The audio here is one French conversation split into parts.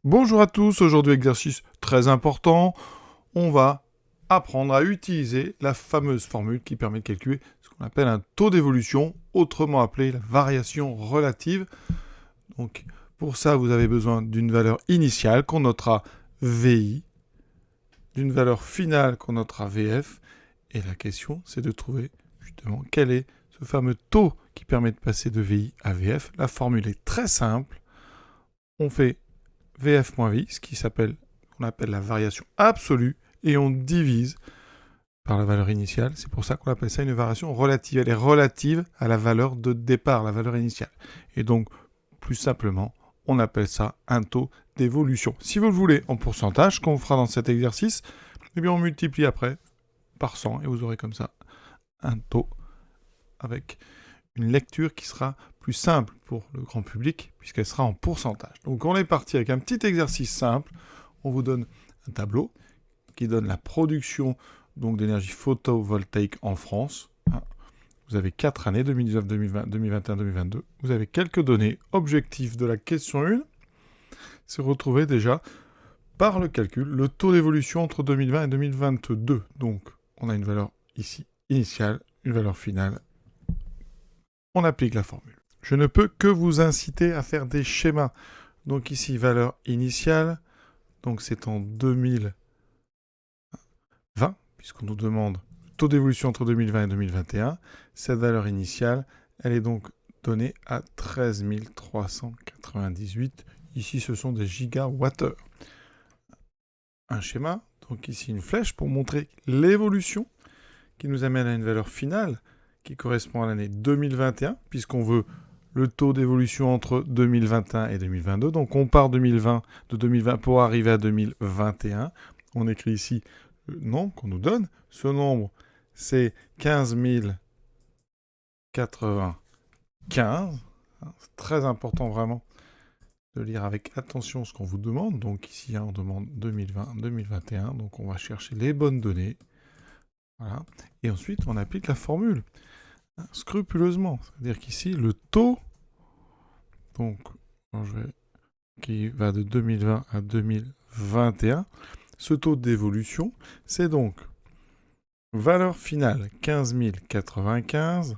Bonjour à tous, aujourd'hui exercice très important. On va apprendre à utiliser la fameuse formule qui permet de calculer ce qu'on appelle un taux d'évolution, autrement appelé la variation relative. Donc pour ça, vous avez besoin d'une valeur initiale qu'on notera VI, d'une valeur finale qu'on notera VF, et la question c'est de trouver justement quel est ce fameux taux qui permet de passer de VI à VF. La formule est très simple. On fait VF moins VI, ce qu'on appelle la variation absolue, et on divise par la valeur initiale. C'est pour ça qu'on appelle ça une variation relative. Elle est relative à la valeur de départ, la valeur initiale. Et donc, plus simplement, on appelle ça un taux d'évolution. Si vous le voulez en pourcentage, qu'on fera dans cet exercice, eh bien on multiplie après par 100 et vous aurez comme ça un taux avec une lecture qui sera plus simple pour le grand public puisqu'elle sera en pourcentage. Donc on est parti avec un petit exercice simple. On vous donne un tableau qui donne la production donc d'énergie photovoltaïque en France. Vous avez 4 années, 2019, 2020, 2021, 2022. Vous avez quelques données. Objectif de la question 1, c'est retrouver déjà par le calcul le taux d'évolution entre 2020 et 2022. Donc on a une valeur ici initiale, une valeur finale. On applique la formule. Je ne peux que vous inciter à faire des schémas. Donc ici, valeur initiale, donc c'est en 2020, puisqu'on nous demande le taux d'évolution entre 2020 et 2021. Cette valeur initiale, elle est donc donnée à 13 398. Ici, ce sont des gigawattheures. Un schéma, donc ici une flèche pour montrer l'évolution qui nous amène à une valeur finale qui correspond à l'année 2021, puisqu'on veut le taux d'évolution entre 2021 et 2022. Donc on part de 2020 pour arriver à 2021. On écrit ici le nombre qu'on nous donne. Ce nombre, c'est 15 095. C'est très important vraiment de lire avec attention ce qu'on vous demande. Donc ici, on demande 2020, 2021. Donc on va chercher les bonnes données. Voilà. Et ensuite, on applique la formule scrupuleusement. C'est-à-dire qu'ici, le taux, donc, qui va de 2020 à 2021, ce taux d'évolution, c'est donc valeur finale 15 095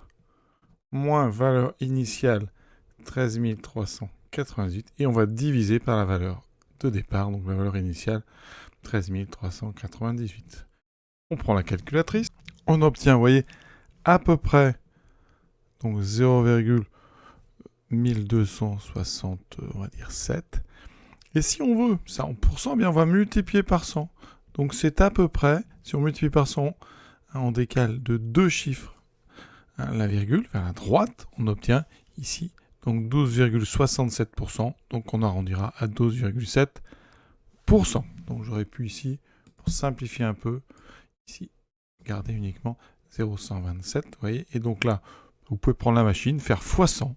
moins valeur initiale 13 398 et on va diviser par la valeur de départ, donc la valeur initiale 13 398. On prend la calculatrice, on obtient, vous voyez, à peu près donc 0,1260, on va dire 7. Et si on veut ça en pourcent, bien on va multiplier par 100. Donc c'est à peu près, si on multiplie par 100, on décale de 2 chiffres la virgule vers la droite, on obtient ici donc 12,67%. Donc on arrondira à 12,7%. Donc j'aurais pu ici, pour simplifier un peu, ici, garder uniquement 0,127, vous voyez. Et donc là, vous pouvez prendre la machine, faire x100,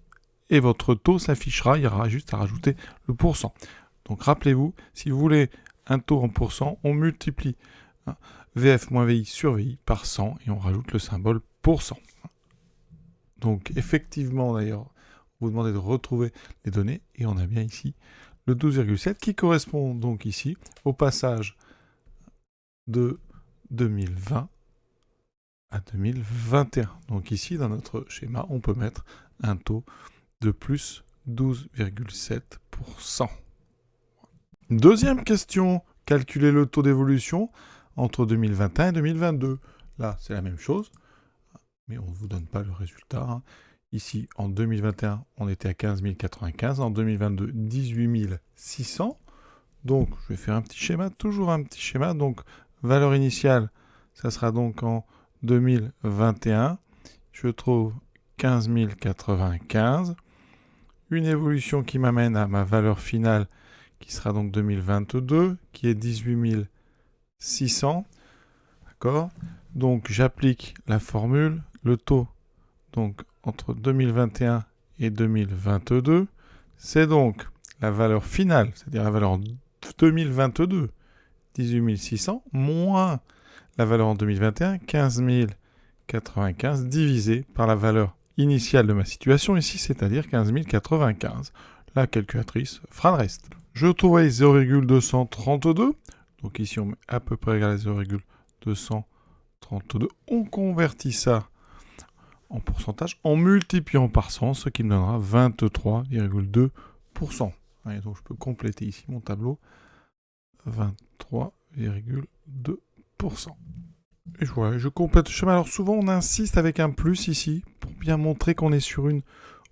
et votre taux s'affichera, il y aura juste à rajouter le pourcent. Donc rappelez-vous, si vous voulez un taux en pourcent, on multiplie VF moins VI sur VI par 100, et on rajoute le symbole pourcent. Donc effectivement, d'ailleurs, vous demandez de retrouver les données, et on a bien ici le 12,7 qui correspond donc ici au passage de 2020 à 2021. Donc ici, dans notre schéma, on peut mettre un taux de plus 12,7%. Deuxième question, calculer le taux d'évolution entre 2021 et 2022. Là, c'est la même chose, mais on ne vous donne pas le résultat. Ici, en 2021, on était à 15 095. En 2022, 18 600. Donc, je vais faire un petit schéma, toujours un petit schéma. Donc, valeur initiale, ça sera donc en 2021. Je trouve 15 095. Une évolution qui m'amène à ma valeur finale, qui sera donc 2022, qui est 18 600. D'accord ? Donc, j'applique la formule, le taux, donc, entre 2021 et 2022, c'est donc la valeur finale, c'est-à-dire la valeur en 2022, 18 600, moins la valeur en 2021, 15 095, divisé par la valeur initiale de ma situation ici, c'est-à-dire 15 095. La calculatrice fera le reste. Je trouve 0,232. Donc ici, on met à peu près égal à 0,232. On convertit ça en pourcentage en multipliant par 100, ce qui me donnera 23,2%. Allez, donc je peux compléter ici mon tableau. 23,2%. Et voilà, je complète le schéma. Alors souvent, on insiste avec un plus ici pour bien montrer qu'on est sur une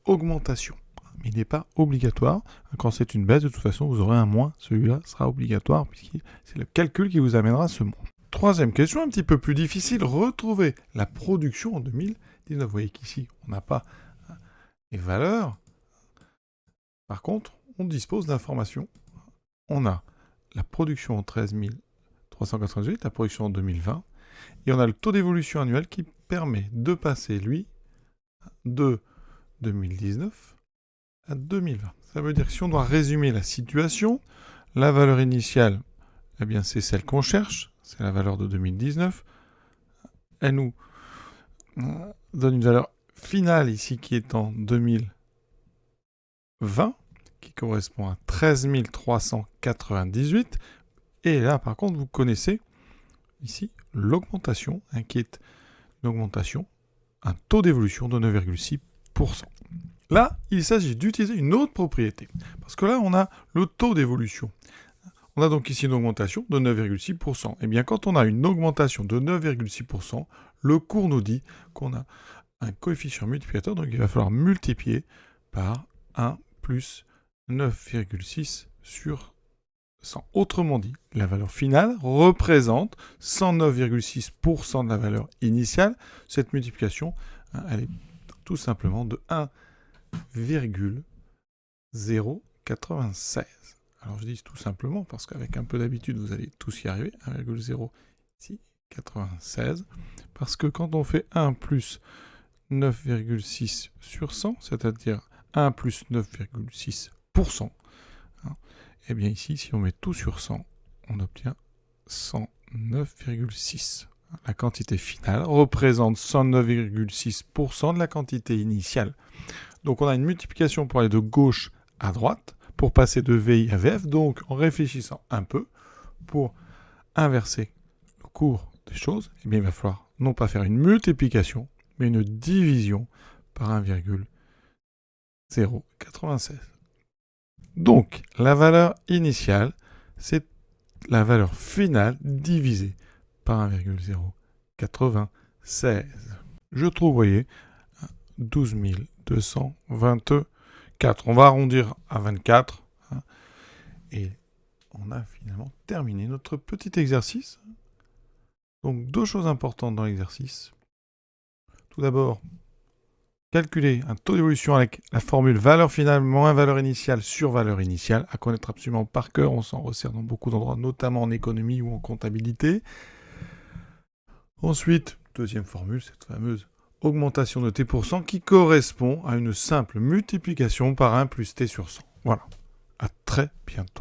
augmentation. Mais il n'est pas obligatoire. Quand c'est une baisse, de toute façon, vous aurez un moins. Celui-là sera obligatoire puisque c'est le calcul qui vous amènera à ce moins. Troisième question, un petit peu plus difficile. Retrouver la production en 2019. Vous voyez qu'ici, on n'a pas les valeurs. Par contre, on dispose d'informations. On a la production en 13 398, la production en 2020. Et on a le taux d'évolution annuel qui permet de passer, lui, de 2019 à 2020. Ça veut dire que si on doit résumer la situation, la valeur initiale, eh bien, c'est celle qu'on cherche, c'est la valeur de 2019. Elle nous donne une valeur finale ici qui est en 2020, qui correspond à 13 398. Et là, par contre, vous connaissez ici l'augmentation, qui est une augmentation, un taux d'évolution de 9,6%. Là, il s'agit d'utiliser une autre propriété. Parce que là, on a le taux d'évolution. On a donc ici une augmentation de 9,6%. Et bien, quand on a une augmentation de 9,6%, le cours nous dit qu'on a un coefficient multiplicateur, donc il va falloir multiplier par 1 plus 9,6 sur 100. Autrement dit, la valeur finale représente 109,6% de la valeur initiale. Cette multiplication, elle est tout simplement de 1,096. Alors je dis tout simplement parce qu'avec un peu d'habitude, vous allez tous y arriver. 1,096. Parce que quand on fait 1 plus 9,6 sur 100, c'est-à-dire 1 plus 9,6%, et bien ici, si on met tout sur 100, on obtient 109,6. La quantité finale représente 109,6% de la quantité initiale. Donc on a une multiplication pour aller de gauche à droite, pour passer de VI à VF. Donc en réfléchissant un peu, pour inverser le cours des choses, eh bien, il va falloir non pas faire une multiplication, mais une division par 1,096. Donc, la valeur initiale, c'est la valeur finale divisée par 1,096. Je trouve, vous voyez, 12 224. On va arrondir à 24. Et on a finalement terminé notre petit exercice. Donc, deux choses importantes dans l'exercice. Tout d'abord, calculer un taux d'évolution avec la formule valeur finale moins valeur initiale sur valeur initiale, à connaître absolument par cœur, on s'en resserre dans beaucoup d'endroits, notamment en économie ou en comptabilité. Ensuite, deuxième formule, cette fameuse augmentation de t% qui correspond à une simple multiplication par 1 plus t sur 100. Voilà, à très bientôt.